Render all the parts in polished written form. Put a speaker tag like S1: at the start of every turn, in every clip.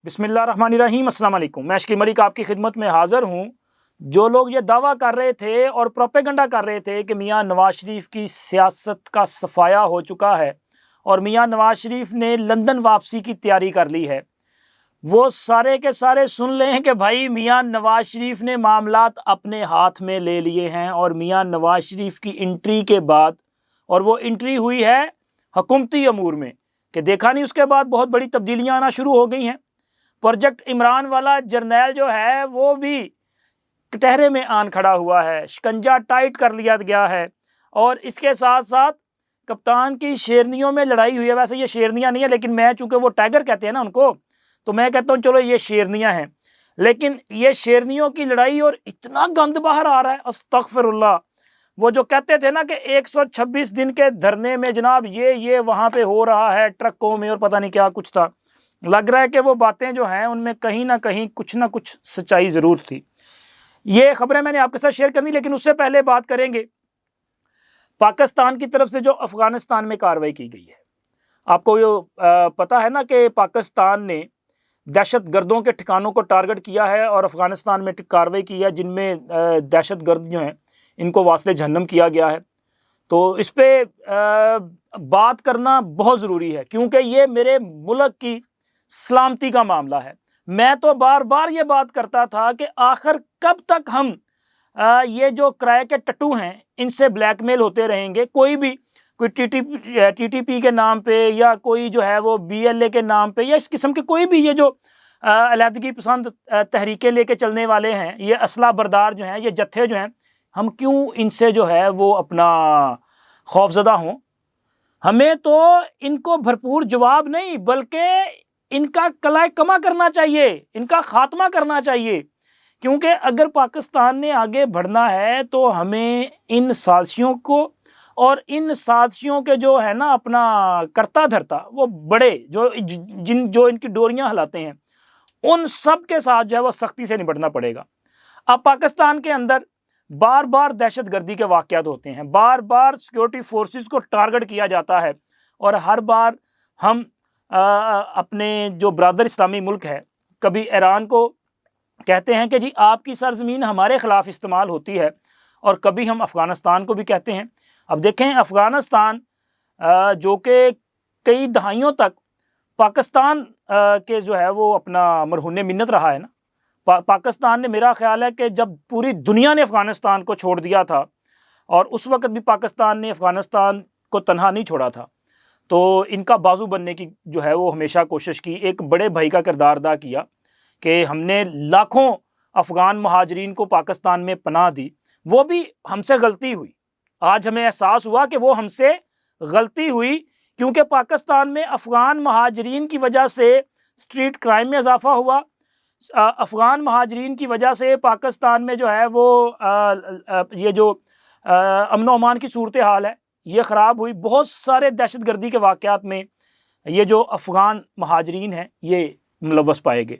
S1: بسم اللہ الرحمن الرحیم۔ السلام علیکم۔ میں اشکی ملک آپ کی خدمت میں حاضر ہوں۔ جو لوگ یہ دعویٰ کر رہے تھے اور پروپیگنڈا کر رہے تھے کہ میاں نواز شریف کی سیاست کا صفایا ہو چکا ہے اور میاں نواز شریف نے لندن واپسی کی تیاری کر لی ہے، وہ سارے کے سارے سن لیں کہ بھائی میاں نواز شریف نے معاملات اپنے ہاتھ میں لے لیے ہیں، اور میاں نواز شریف کی انٹری کے بعد، اور وہ انٹری ہوئی ہے حکومتی امور میں کہ دیکھا نہیں، اس کے بعد بہت بڑی تبدیلیاں آنا شروع ہو گئی ہیں۔ پروجیکٹ عمران والا جرنیل جو ہے وہ بھی کٹہرے میں آن کھڑا ہوا ہے، شکنجہ ٹائٹ کر لیا گیا ہے، اور اس کے ساتھ ساتھ کپتان کی شیرنیوں میں لڑائی ہوئی ہے۔ ویسے یہ شیرنیاں نہیں ہیں، لیکن میں چونکہ وہ ٹائگر کہتے ہیں نا ان کو، تو میں کہتا ہوں چلو یہ شیرنیاں ہیں، لیکن یہ شیرنیوں کی لڑائی، اور اتنا گند باہر آ رہا ہے، استغفر اللہ۔ وہ جو کہتے تھے نا کہ 126 دن کے دھرنے میں جناب یہ وہاں پہ ہو رہا ہے ٹرکوں میں، اور پتہ نہیں کیا کچھ تھا، لگ رہا ہے کہ وہ باتیں جو ہیں ان میں کہیں نہ کچھ سچائی ضرور تھی۔ یہ خبریں میں نے آپ کے ساتھ شیئر کرنی، لیکن اس سے پہلے بات کریں گے پاکستان کی طرف سے جو افغانستان میں کارروائی کی گئی ہے۔ آپ کو یہ پتہ ہے نا کہ پاکستان نے دہشت گردوں کے ٹھکانوں کو ٹارگٹ کیا ہے اور افغانستان میں کارروائی کی ہے، جن میں دہشت گرد جو ہیں ان کو واصل جہنم کیا گیا ہے۔ تو اس پہ بات کرنا بہت ضروری ہے، کیونکہ یہ میرے ملک کی سلامتی کا معاملہ ہے۔ میں تو بار بار یہ بات کرتا تھا کہ آخر کب تک ہم یہ جو کرائے کے ٹٹو ہیں ان سے بلیک میل ہوتے رہیں گے؟ کوئی ٹی ٹی پی کے نام پہ، یا کوئی جو ہے وہ بی ایل اے کے نام پہ، یا اس قسم کے کوئی بھی یہ جو علیحدگی پسند تحریکیں لے کے چلنے والے ہیں، یہ اسلحہ بردار جو ہیں، یہ جتھے جو ہیں، ہم کیوں ان سے جو ہے وہ اپنا خوفزدہ ہوں؟ ہمیں تو ان کو بھرپور جواب نہیں، بلکہ ان کا کلائے کما کرنا چاہیے، ان کا خاتمہ کرنا چاہیے، کیونکہ اگر پاکستان نے آگے بڑھنا ہے تو ہمیں ان سازشوں کو، اور ان سازشوں کے جو ہے نا اپنا کرتا دھرتا وہ بڑے جو ان کی ڈوریاں ہلاتے ہیں، ان سب کے ساتھ جو ہے وہ سختی سے نپٹنا پڑے گا۔ اب پاکستان کے اندر بار بار دہشت گردی کے واقعات ہوتے ہیں، بار بار سیکورٹی فورسز کو ٹارگٹ کیا جاتا ہے، اور ہر بار ہم اپنے جو برادر اسلامی ملک ہے، کبھی ایران کو کہتے ہیں کہ جی آپ کی سرزمین ہمارے خلاف استعمال ہوتی ہے، اور کبھی ہم افغانستان کو بھی کہتے ہیں۔ اب دیکھیں افغانستان جو کہ کئی دہائیوں تک پاکستان کے جو ہے وہ اپنا مرہون منت رہا ہے نا، پاکستان نے، میرا خیال ہے کہ جب پوری دنیا نے افغانستان کو چھوڑ دیا تھا، اور اس وقت بھی پاکستان نے افغانستان کو تنہا نہیں چھوڑا تھا، تو ان کا بازو بننے کی جو ہے وہ ہمیشہ کوشش کی، ایک بڑے بھائی کا کردار ادا کیا کہ ہم نے لاکھوں افغان مہاجرین کو پاکستان میں پناہ دی۔ وہ بھی ہم سے غلطی ہوئی، آج ہمیں احساس ہوا کہ وہ ہم سے غلطی ہوئی، کیونکہ پاکستان میں افغان مہاجرین کی وجہ سے اسٹریٹ کرائم میں اضافہ ہوا، افغان مہاجرین کی وجہ سے پاکستان میں جو ہے وہ یہ جو امن و امان کی صورتحال ہے یہ خراب ہوئی۔ بہت سارے دہشت گردی کے واقعات میں یہ جو افغان مہاجرین ہیں یہ ملوث پائے گئے،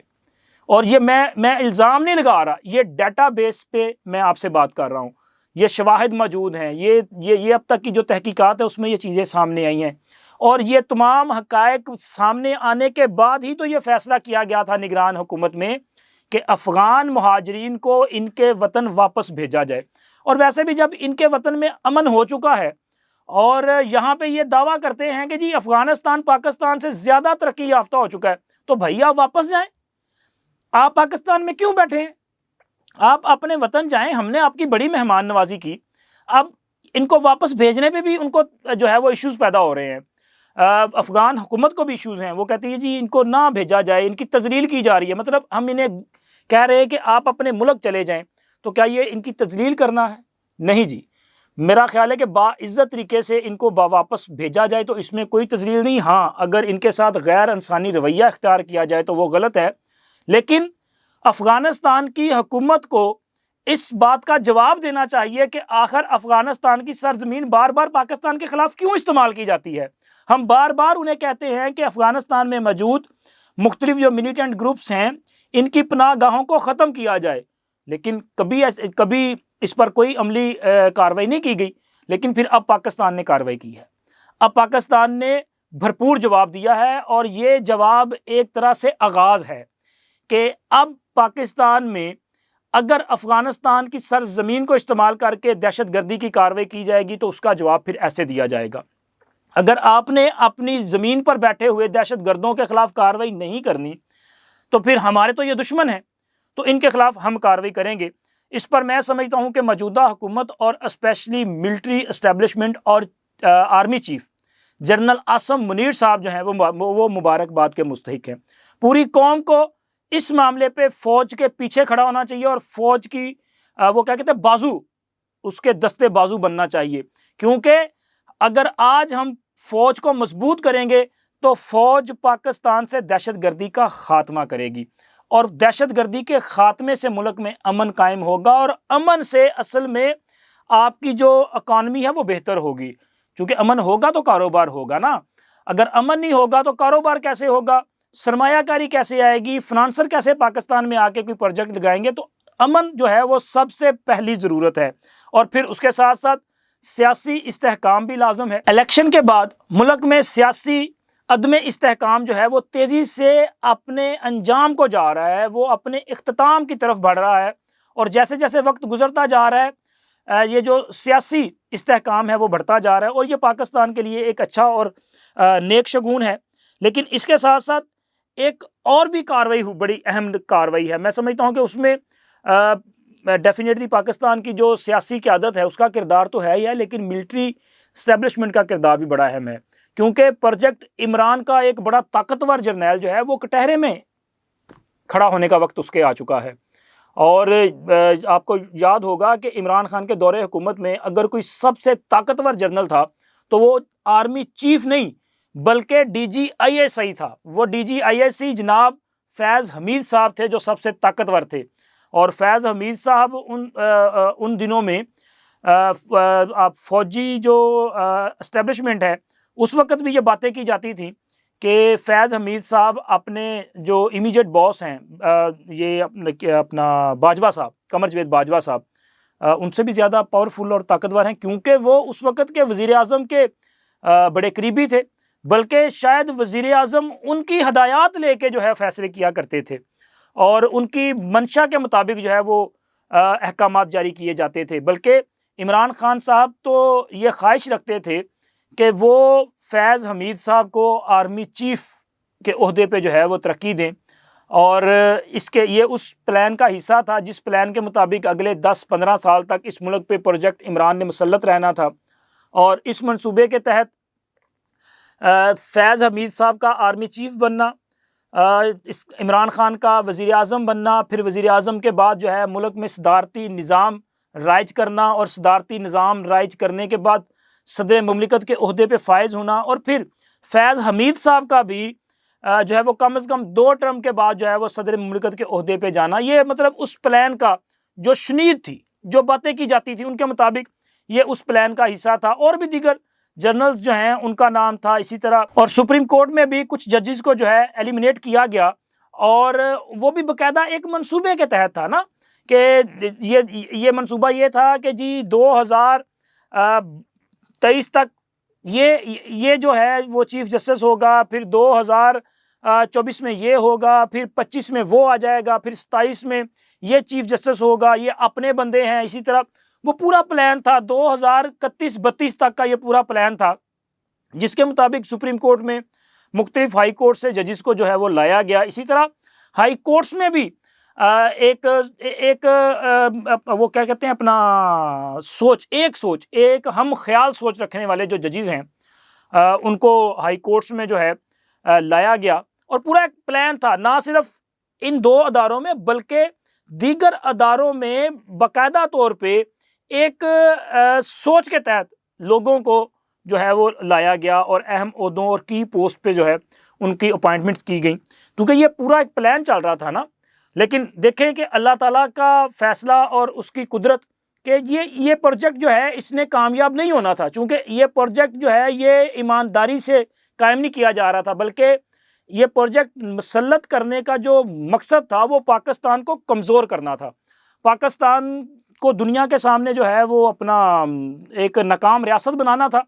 S1: اور یہ میں الزام نہیں لگا رہا، یہ ڈیٹا بیس پہ میں آپ سے بات کر رہا ہوں، یہ شواہد موجود ہیں، یہ اب تک کی جو تحقیقات ہے اس میں یہ چیزیں سامنے آئی ہیں، اور یہ تمام حقائق سامنے آنے کے بعد ہی تو یہ فیصلہ کیا گیا تھا نگران حکومت میں کہ افغان مہاجرین کو ان کے وطن واپس بھیجا جائے۔ اور ویسے بھی جب ان کے وطن میں امن ہو چکا ہے، اور یہاں پہ یہ دعویٰ کرتے ہیں کہ جی افغانستان پاکستان سے زیادہ ترقی یافتہ ہو چکا ہے، تو بھائی آپ واپس جائیں، آپ پاکستان میں کیوں بیٹھے ہیں؟ آپ اپنے وطن جائیں، ہم نے آپ کی بڑی مہمان نوازی کی۔ اب ان کو واپس بھیجنے پہ بھی ان کو جو ہے وہ ایشوز پیدا ہو رہے ہیں، افغان حکومت کو بھی ایشوز ہیں، وہ کہتی ہے جی ان کو نہ بھیجا جائے، ان کی تذلیل کی جا رہی ہے، مطلب ہم انہیں کہہ رہے ہیں کہ آپ اپنے ملک چلے جائیں، تو کیا یہ ان کی تذلیل کرنا ہے؟ نہیں جی، میرا خیال ہے کہ باعزت طریقے سے ان کو واپس بھیجا جائے تو اس میں کوئی تذلیل نہیں۔ ہاں اگر ان کے ساتھ غیر انسانی رویہ اختیار کیا جائے تو وہ غلط ہے، لیکن افغانستان کی حکومت کو اس بات کا جواب دینا چاہیے کہ آخر افغانستان کی سرزمین بار بار پاکستان کے خلاف کیوں استعمال کی جاتی ہے؟ ہم بار بار انہیں کہتے ہیں کہ افغانستان میں موجود مختلف جو ملیٹنٹ گروپس ہیں ان کی پناہ گاہوں کو ختم کیا جائے، لیکن کبھی اس پر کوئی عملی کارروائی نہیں کی گئی، لیکن پھر اب پاکستان نے کارروائی کی ہے، اب پاکستان نے بھرپور جواب دیا ہے، اور یہ جواب ایک طرح سے آغاز ہے کہ اب پاکستان میں اگر افغانستان کی سرزمین کو استعمال کر کے دہشت گردی کی کارروائی کی جائے گی تو اس کا جواب پھر ایسے دیا جائے گا، اگر آپ نے اپنی زمین پر بیٹھے ہوئے دہشت گردوں کے خلاف کارروائی نہیں کرنی تو پھر ہمارے تو یہ دشمن ہیں، تو ان کے خلاف ہم کارروائی کریں گے۔ اس پر میں سمجھتا ہوں کہ موجودہ حکومت اور اسپیشلی ملٹری اسٹیبلشمنٹ اور army chief general Asim Munir صاحب جو ہیں وہ مبارکباد کے مستحق ہیں۔ پوری قوم کو اس معاملے پہ فوج کے پیچھے کھڑا ہونا چاہیے اور فوج کی وہ کیا کہتے ہیں بازو، اس کے دستے بازو بننا چاہیے، کیونکہ اگر آج ہم فوج کو مضبوط کریں گے تو فوج پاکستان سے دہشت گردی کا خاتمہ کرے گی، اور دہشت گردی کے خاتمے سے ملک میں امن قائم ہوگا، اور امن سے اصل میں آپ کی جو اکانومی ہے وہ بہتر ہوگی، کیونکہ امن ہوگا تو کاروبار ہوگا نا۔ اگر امن نہیں ہوگا تو کاروبار کیسے ہوگا، سرمایہ کاری کیسے آئے گی، فنانسر کیسے پاکستان میں آ کے کوئی پروجیکٹ لگائیں گے؟ تو امن جو ہے وہ سب سے پہلی ضرورت ہے، اور پھر اس کے ساتھ ساتھ سیاسی استحکام بھی لازم ہے۔ الیکشن کے بعد ملک میں سیاسی عدم استحکام جو ہے وہ تیزی سے اپنے انجام کو جا رہا ہے، وہ اپنے اختتام کی طرف بڑھ رہا ہے، اور جیسے جیسے وقت گزرتا جا رہا ہے یہ جو سیاسی استحکام ہے وہ بڑھتا جا رہا ہے، اور یہ پاکستان کے لیے ایک اچھا اور نیک شگون ہے۔ لیکن اس کے ساتھ ساتھ ایک اور بھی کارروائی بڑی اہم کارروائی ہے، میں سمجھتا ہوں کہ اس میں ڈیفینیٹلی پاکستان کی جو سیاسی قیادت ہے اس کا کردار تو ہے ہی ہے، لیکن ملٹری اسٹیبلشمنٹ کا کردار بھی بڑا اہم ہے، کیونکہ پروجیکٹ عمران کا ایک بڑا طاقتور جرنیل جو ہے وہ کٹہرے میں کھڑا ہونے کا وقت اس کے آ چکا ہے۔ اور آپ کو یاد ہوگا کہ عمران خان کے دور حکومت میں اگر کوئی سب سے طاقتور جرنل تھا تو وہ آرمی چیف نہیں بلکہ D G I S I تھا، وہ D G I S E جناب فیض حمید صاحب تھے جو سب سے طاقتور تھے، اور فیض حمید صاحب ان دنوں میں فوجی جو اسٹیبلشمنٹ ہے اس وقت بھی یہ باتیں کی جاتی تھیں کہ فیض حمید صاحب اپنے جو امیجیٹ باس ہیں یہ اپنا باجوہ صاحب، قمر جاوید باجوہ صاحب، ان سے بھی زیادہ پاورفل اور طاقتور ہیں، کیونکہ وہ اس وقت کے وزیر اعظم کے بڑے قریبی تھے، بلکہ شاید وزیر اعظم ان کی ہدایات لے کے جو ہے فیصلے کیا کرتے تھے، اور ان کی منشا کے مطابق جو ہے وہ احکامات جاری کیے جاتے تھے۔ بلکہ عمران خان صاحب تو یہ خواہش رکھتے تھے کہ وہ فیض حمید صاحب کو آرمی چیف کے عہدے پہ جو ہے وہ ترقی دیں، اور یہ اس پلان کا حصہ تھا جس پلان کے مطابق اگلے 10-15 سال تک اس ملک پہ پروجیکٹ عمران نے مسلط رہنا تھا، اور اس منصوبے کے تحت فیض حمید صاحب کا آرمی چیف بننا، عمران خان کا وزیر اعظم بننا، پھر وزیر اعظم کے بعد جو ہے ملک میں صدارتی نظام رائج کرنا، اور صدارتی نظام رائج کرنے کے بعد صدر مملکت کے عہدے پہ فائز ہونا، اور پھر فیض حمید صاحب کا بھی جو ہے وہ کم از کم 2 ٹرم کے بعد جو ہے وہ صدر مملکت کے عہدے پہ جانا۔ یہ مطلب اس پلان کا جو شنید تھی، جو باتیں کی جاتی تھی ان کے مطابق یہ اس پلان کا حصہ تھا، اور بھی دیگر جنرلز جو ہیں ان کا نام تھا اسی طرح، اور سپریم کورٹ میں بھی کچھ ججز کو جو ہے ایلیمنیٹ کیا گیا، اور وہ بھی باقاعدہ ایک منصوبے کے تحت تھا نا، کہ یہ منصوبہ یہ تھا کہ جی 2023 تک یہ جو ہے وہ چیف جسٹس ہوگا، پھر 2024 میں یہ ہوگا، پھر 25 میں وہ آ جائے گا، پھر 27 میں یہ چیف جسٹس ہوگا، یہ اپنے بندے ہیں، اسی طرح وہ پورا پلان تھا 2031-32 تک کا، یہ پورا پلان تھا جس کے مطابق سپریم کورٹ میں مختلف ہائی کورٹ سے ججز کو جو ہے وہ لایا گیا۔ اسی طرح ہائی کورٹس میں بھی ایک وہ کیا کہتے ہیں اپنا ایک ہم خیال سوچ رکھنے والے جو ججز ہیں ان کو ہائی کورٹس میں جو ہے لایا گیا، اور پورا ایک پلان تھا، نہ صرف ان 2 اداروں میں بلکہ دیگر اداروں میں باقاعدہ طور پہ ایک سوچ کے تحت لوگوں کو جو ہے وہ لایا گیا، اور اہم عہدوں اور کی پوسٹ پہ جو ہے ان کی اپوائنٹمنٹس کی گئیں، کیونکہ یہ پورا ایک پلان چل رہا تھا نا۔ لیکن دیکھیں کہ اللہ تعالیٰ کا فیصلہ اور اس کی قدرت کہ یہ پروجیکٹ جو ہے اس نے کامیاب نہیں ہونا تھا، چونکہ یہ پروجیکٹ جو ہے یہ ایمانداری سے قائم نہیں کیا جا رہا تھا، بلکہ یہ پروجیکٹ مسلط کرنے کا جو مقصد تھا وہ پاکستان کو کمزور کرنا تھا، پاکستان کو دنیا کے سامنے جو ہے وہ اپنا ایک ناکام ریاست بنانا تھا۔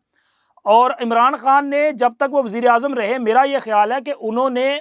S1: اور عمران خان نے جب تک وہ وزیر اعظم رہے، میرا یہ خیال ہے کہ انہوں نے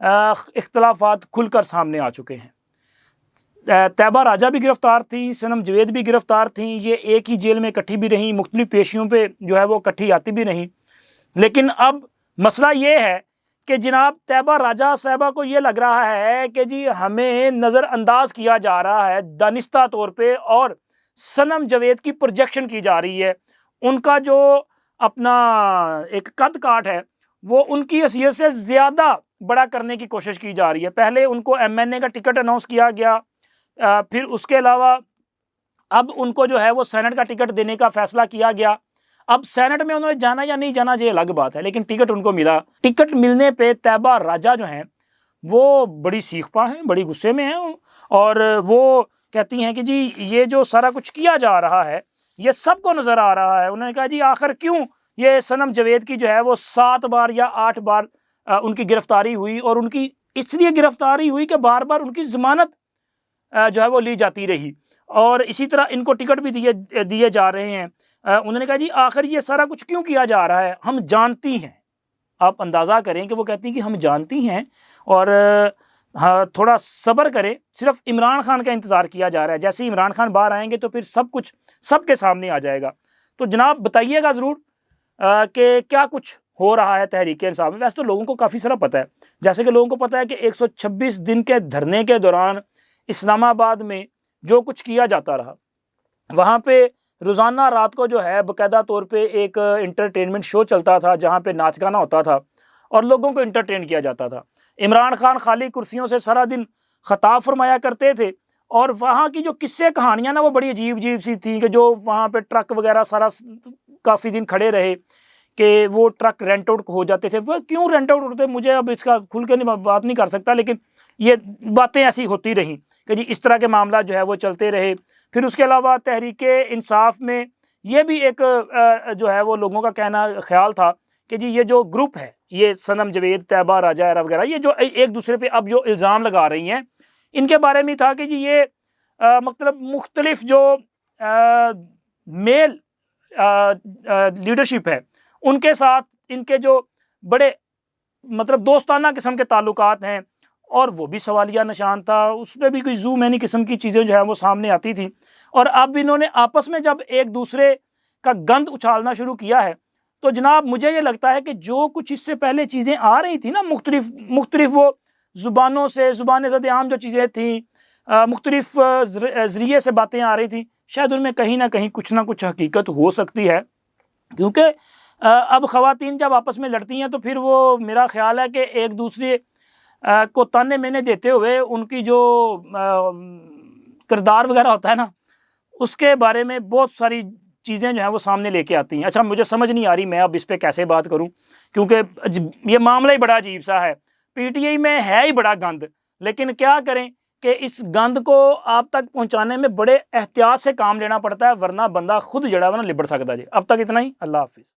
S1: اختلافات کھل کر سامنے آ چکے ہیں۔ طیبہ راجہ بھی گرفتار تھیں، صنم جوید بھی گرفتار تھیں، یہ ایک ہی جیل میں اکٹھی بھی رہیں، مختلف پیشیوں پہ جو ہے وہ اکٹھی آتی بھی رہیں، لیکن اب مسئلہ یہ ہے کہ جناب طیبہ راجہ صاحبہ کو یہ لگ رہا ہے کہ جی ہمیں نظر انداز کیا جا رہا ہے دانستہ طور پہ، اور صنم جوید کی پروجیکشن کی جا رہی ہے، ان کا جو اپنا ایک قد کاٹ ہے وہ ان کی حیثیت سے زیادہ بڑا کرنے کی کوشش کی جا رہی ہے۔ پہلے ان کو MNA کا ٹکٹ اناؤنس کیا گیا، پھر اس کے علاوہ اب ان کو جو ہے وہ سینٹ کا ٹکٹ دینے کا فیصلہ کیا گیا۔ اب سینٹ میں انہوں نے جانا یا نہیں جانا یہ الگ بات ہے، لیکن ٹکٹ ان کو ملا۔ ٹکٹ ملنے پہ طیبہ راجہ جو ہیں وہ بڑی سیخ پا ہیں، بڑی غصے میں ہیں، اور وہ کہتی ہیں کہ جی یہ جو سارا کچھ کیا جا رہا ہے یہ سب کو نظر آ رہا ہے۔ انہوں نے کہا جی آخر کیوں یہ صنم جوید کی جو ہے وہ 7 بار یا 8 بار ان کی گرفتاری ہوئی، اور ان کی اس لیے گرفتاری ہوئی کہ بار بار ان کی ضمانت جو ہے وہ لی جاتی رہی، اور اسی طرح ان کو ٹکٹ بھی دیے جا رہے ہیں۔ انہوں نے کہا جی آخر یہ سارا کچھ کیوں کیا جا رہا ہے، ہم جانتی ہیں۔ آپ اندازہ کریں کہ وہ کہتی ہیں کہ ہم جانتی ہیں، اور تھوڑا صبر کریں، صرف عمران خان کا انتظار کیا جا رہا ہے، جیسے ہی عمران خان باہر آئیں گے تو پھر سب کچھ سب کے سامنے آ جائے گا۔ تو جناب بتائیے گا ضرور کہ کیا کچھ ہو رہا ہے تحریک انصاف میں۔ ویسے تو لوگوں کو کافی سارا پتہ ہے، جیسے کہ لوگوں کو پتہ ہے کہ 126 دن کے دھرنے کے دوران اسلام آباد میں جو کچھ کیا جاتا رہا، وہاں پہ روزانہ رات کو جو ہے باقاعدہ طور پہ ایک انٹرٹینمنٹ شو چلتا تھا جہاں پہ ناچ گانا ہوتا تھا اور لوگوں کو انٹرٹین کیا جاتا تھا۔ عمران خان خالی کرسیوں سے سارا دن خطاب فرمایا کرتے تھے، اور وہاں کی جو قصے کہانیاں نا وہ بڑی عجیب عجیب سی تھیں، کہ جو وہاں پہ ٹرک وغیرہ سارا کافی دن کھڑے رہے کہ وہ ٹرک رینٹ آؤٹ ہو جاتے تھے۔ وہ کیوں رینٹ آؤٹ ہوتے مجھے اب اس کا کھل کے بات نہیں کر سکتا، لیکن یہ باتیں ایسی ہوتی رہیں کہ جی اس طرح کے معاملات جو ہے وہ چلتے رہے۔ پھر اس کے علاوہ تحریک انصاف میں یہ بھی ایک جو ہے وہ لوگوں کا کہنا خیال تھا کہ جی یہ جو گروپ ہے، یہ صنم جوید، طیبہ راجہ وغیرہ، یہ جو ایک دوسرے پہ اب جو الزام لگا رہی ہیں، ان کے بارے میں تھا کہ جی یہ مطلب مختلف جو میل لیڈرشپ ہے ان کے ساتھ ان کے جو بڑے مطلب دوستانہ قسم کے تعلقات ہیں، اور وہ بھی سوالیہ نشان تھا، اس پہ بھی کوئی زو مینی قسم کی چیزیں جو ہیں وہ سامنے آتی تھیں۔ اور اب انہوں نے آپس میں جب ایک دوسرے کا گند اچھالنا شروع کیا ہے تو جناب مجھے یہ لگتا ہے کہ جو کچھ اس سے پہلے چیزیں آ رہی تھیں نا، مختلف وہ زبانوں سے، زبان زد عام جو چیزیں تھیں، مختلف ذریعے سے باتیں آ رہی تھیں، شاید ان میں کہیں نہ کہیں کچھ نہ کچھ حقیقت ہو سکتی ہے، کیونکہ اب خواتین جب آپس میں لڑتی ہیں تو پھر وہ میرا خیال ہے کہ ایک دوسرے کو تانے مینے دیتے ہوئے ان کی جو کردار وغیرہ ہوتا ہے نا، اس کے بارے میں بہت ساری چیزیں جو ہیں وہ سامنے لے کے آتی ہیں۔ اچھا مجھے سمجھ نہیں آ رہی میں اب اس پہ کیسے بات کروں، کیونکہ یہ معاملہ ہی بڑا عجیب سا ہے۔ PTI میں ہے ہی بڑا گند، لیکن کیا کریں کہ اس گند کو آپ تک پہنچانے میں بڑے احتیاط سے کام لینا پڑتا ہے، ورنہ بندہ خود جڑا ہوا نا لبڑ سکتا ہے۔ جی اب تک اتنا ہی، اللہ حافظ۔